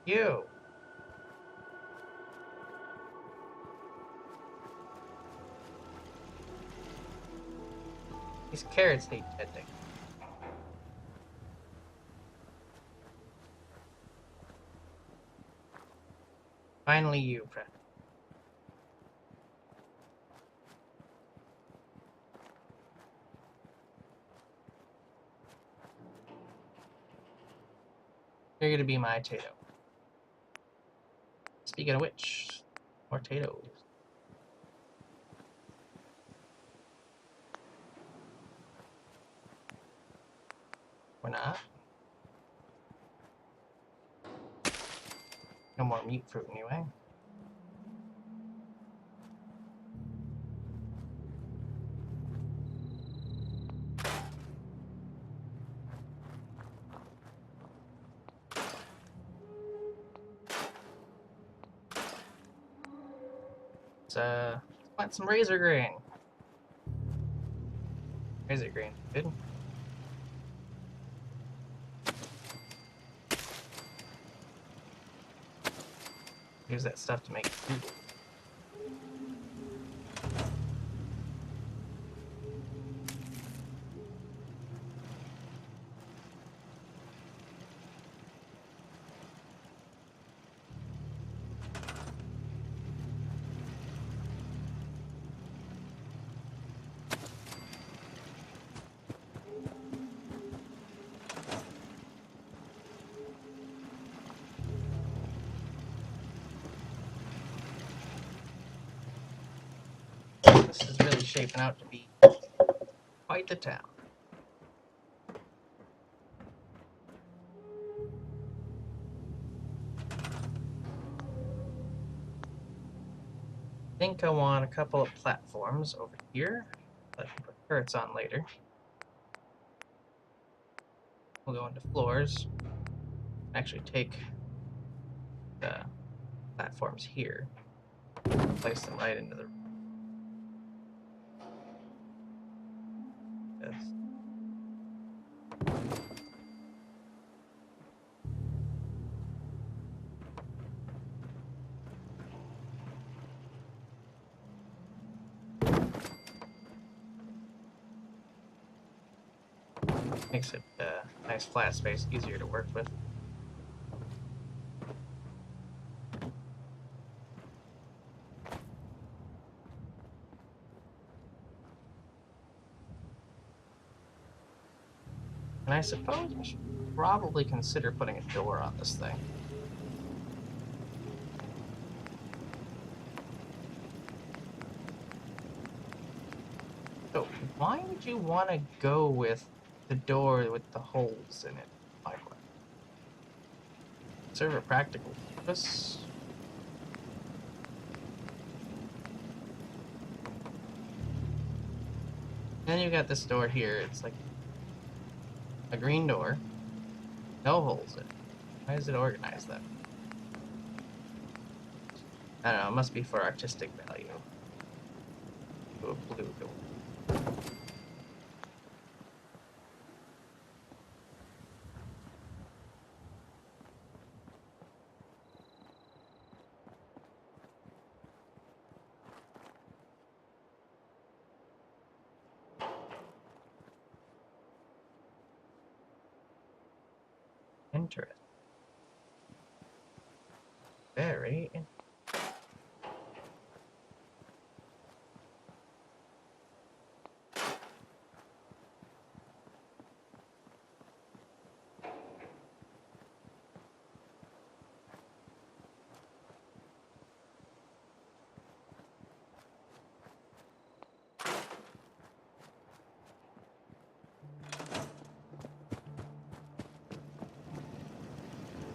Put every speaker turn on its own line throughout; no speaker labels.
You. These carrots need tending. Finally, you, Brett. You're gonna be my Tato. Speaking of which, more potatoes. Or not. No more mute fruit anyway. Let's plant some razor grain. Razor grain, good. Use that stuff to make food. This is really shaping out to be quite the town. I think I want a couple of platforms over here that I can put turrets on later. We'll go into floors. Actually take the platforms here, place them right into the this. Makes it a nice flat space, easier to work with. And I suppose we should probably consider putting a door on this thing. So, why would you want to go with the door with the holes in it? Serve a practical purpose. And then you got this door here. It's like a green door, no holes in it. Why is it organized that way? I don't know. It must be for artistic value. To a blue door. Interesting. Very interesting.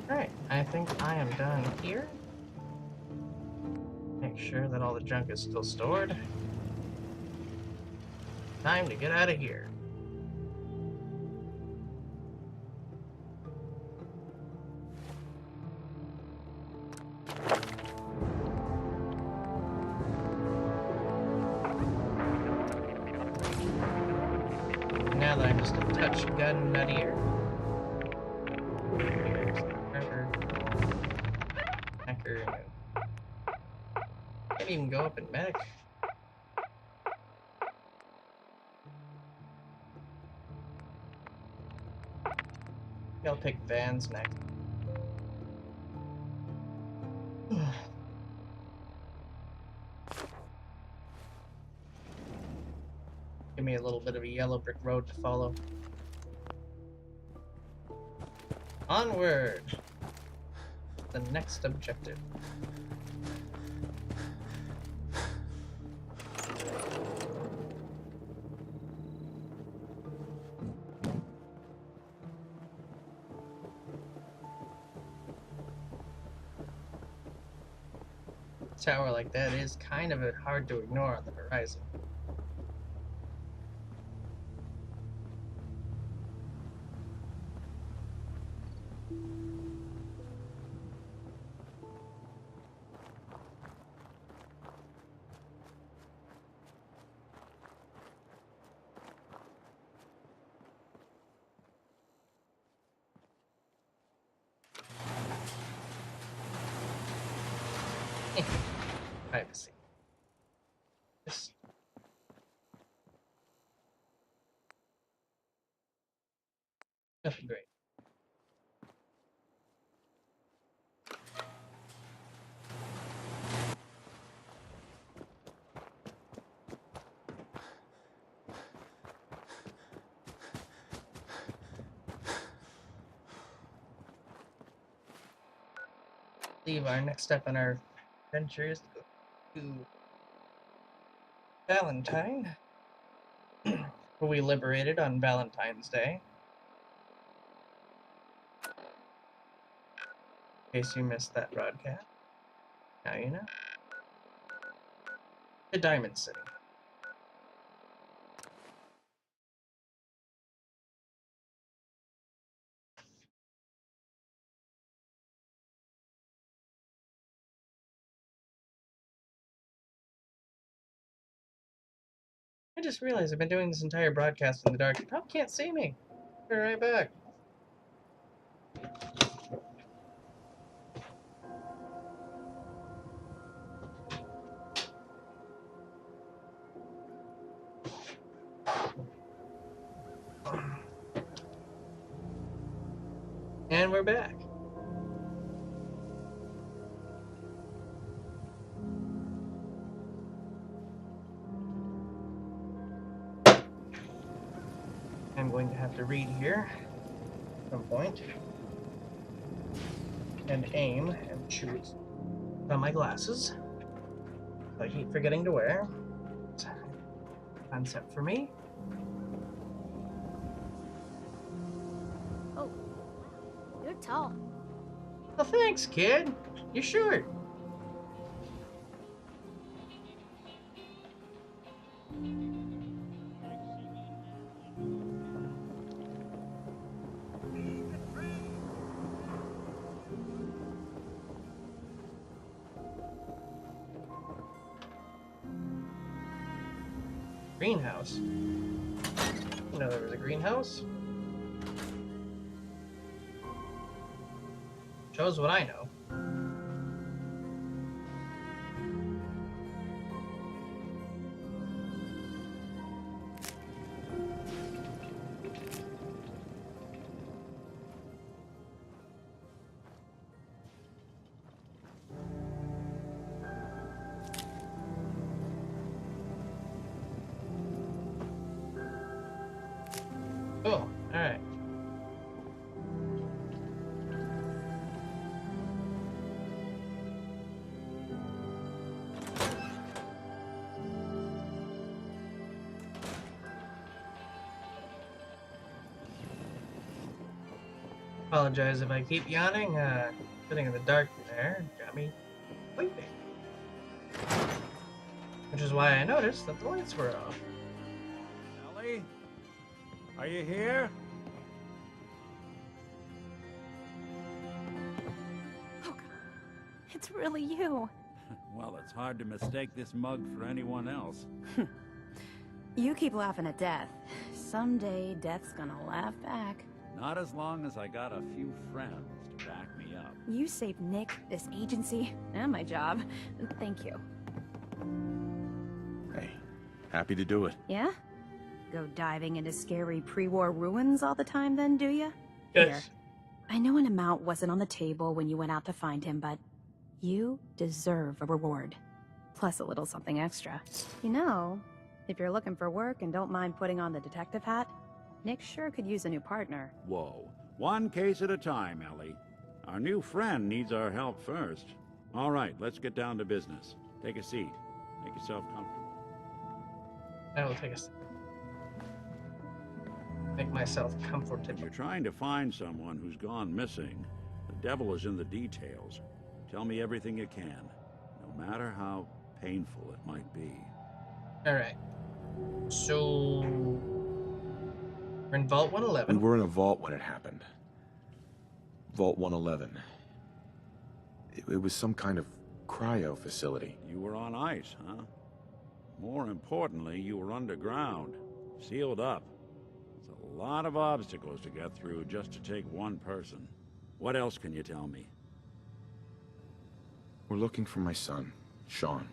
Alright, I think I am done here. Make sure that all the junk is still stored. Time to get out of here. Now that I'm just a touch gun nuttier. Here's the river. Can't even go up and medic. I'll pick Vans next. Give me a little bit of a yellow brick road to follow. Onward! The next objective. A tower like that is kind of hard to ignore on the horizon. Privacy. Just nothing great. Leave our next step in our adventure is to go to Valentine, where we liberated on Valentine's Day. In case you missed that broadcast, now you know. The Diamond City. I just realized I've been doing this entire broadcast in the dark. You probably can't see me. Be right back. And we're back. I'm going to have to read here at some point. And aim and choose on my glasses. I keep forgetting to wear. It's a concept for me.
Oh, you're tall.
Well, thanks, kid. You're short. Greenhouse. You know there was a greenhouse? Shows what I know. Oh, alright. Apologize if I keep yawning. Sitting in the dark there got me sleeping. Which is why I noticed that the lights were off.
Ellie? Are you here?
Oh, God. It's really you.
Well, it's hard to mistake this mug for anyone else.
You keep laughing at death. Someday, death's gonna laugh back.
Not as long as I got a few friends to back me up.
You saved Nick, this agency, and my job. Thank you.
Hey, happy to do it.
Yeah? Go diving into scary pre-war ruins all the time then, do ya?
Yes.
Here. I know an amount wasn't on the table when you went out to find him, but you deserve a reward. Plus a little something extra. You know, if you're looking for work and don't mind putting on the detective hat, Nick sure could use a new partner.
Whoa. One case at a time, Ellie. Our new friend needs our help first. All right, let's get down to business. Take a seat. Make yourself comfortable.
I will make myself
If
comfortable.
you're trying to find someone who's gone missing, the devil is in the details. Tell me everything you can, no matter how painful it might be.
Alright. So we're in Vault
We
111.
were in a vault when it happened. Vault 111. It was some kind of cryo facility.
You were on ice, huh? More importantly, you were underground, sealed up. It's a lot of obstacles to get through just to take one person. What else can you tell me?
We're looking for my son, Sean.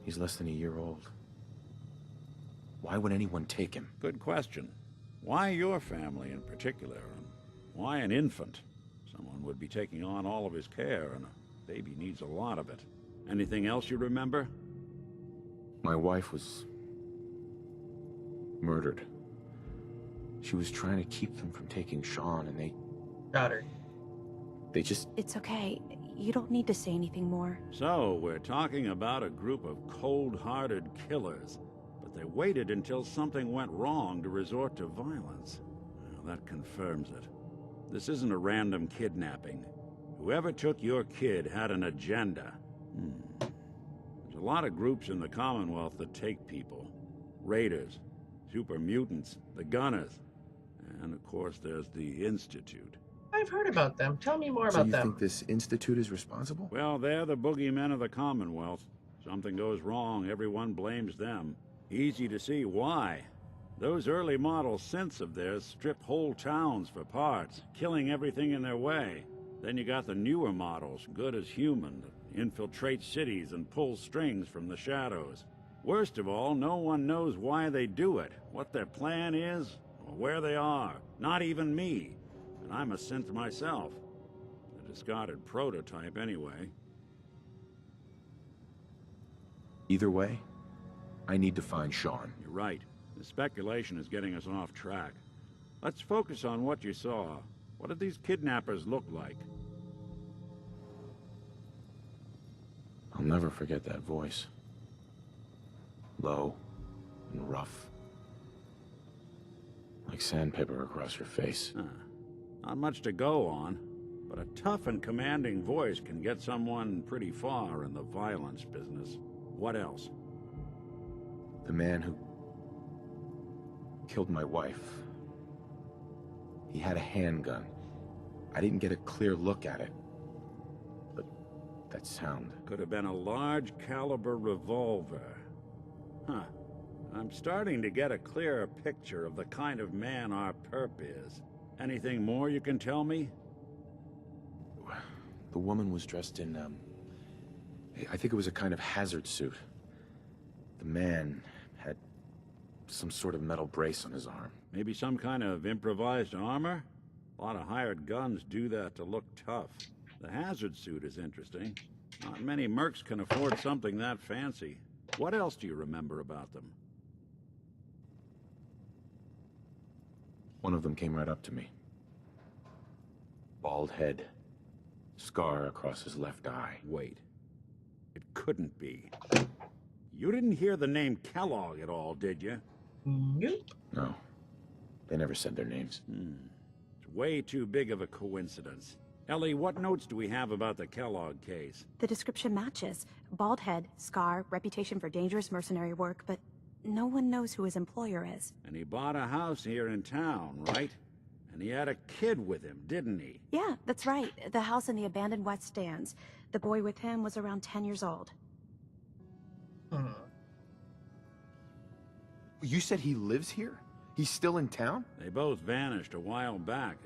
He's less than a year old. Why would anyone take him?
Good question. Why your family in particular? And why an infant? Someone would be taking on all of his care, and a baby needs a lot of it. Anything else you remember?
My wife was murdered. She was trying to keep them from taking Sean, and
Got her.
they just...
It's okay. You don't need to say anything more.
So, we're talking about a group of cold-hearted killers, but they waited until something went wrong to resort to violence. Well, that confirms it. This isn't a random kidnapping. Whoever took your kid had an agenda. There's a lot of groups in the Commonwealth that take people. Raiders, super mutants, the Gunners, and of course there's the Institute.
I've heard about them. Tell me more
So
about
you
them.
think this institute is responsible?
Well, they're the boogeymen of the Commonwealth. Something goes wrong, everyone blames them. Easy to see why. Those early model synths of theirs strip whole towns for parts, killing everything in their way. Then you got the newer models, good as human, that infiltrate cities and pull strings from the shadows. Worst of all, no one knows why they do it, what their plan is, or where they are. Not even me. And I'm a synth myself. A discarded prototype anyway.
Either way, I need to find Sean.
You're right. The speculation is getting us off track. Let's focus on what you saw. What did these kidnappers look like?
I'll never forget that voice. Low and rough. Like sandpaper across your face.
Not much to go on, but a tough and commanding voice can get someone pretty far in the violence business. What else?
The man who killed my wife. He had a handgun. I didn't get a clear look at it. But that sound.
Could have been a large caliber revolver. Huh. I'm starting to get a clearer picture of the kind of man our perp is. Anything more you can tell me?
The woman was dressed in, I think it was a kind of hazard suit. The man had some sort of metal brace on his arm.
Maybe some kind of improvised armor? A lot of hired guns do that to look tough. The hazard suit is interesting. Not many mercs can afford something that fancy. What else do you remember about them?
One of them came right up to me. Bald head. Scar across his left eye.
Wait. It couldn't be. You didn't hear the name Kellogg at all, did you?
Nope.
No. They never said their names.
It's way too big of a coincidence. Ellie, what notes do we have about the Kellogg case?
The description matches. Bald head, scar, reputation for dangerous mercenary work, but no one knows who his employer is.
And he bought a house here in town, right? And he had a kid with him, didn't he?
Yeah, that's right. The house in the abandoned West Stands. The boy with him was around 10 years old.
You said he lives here? He's still in town?
They both vanished a while back.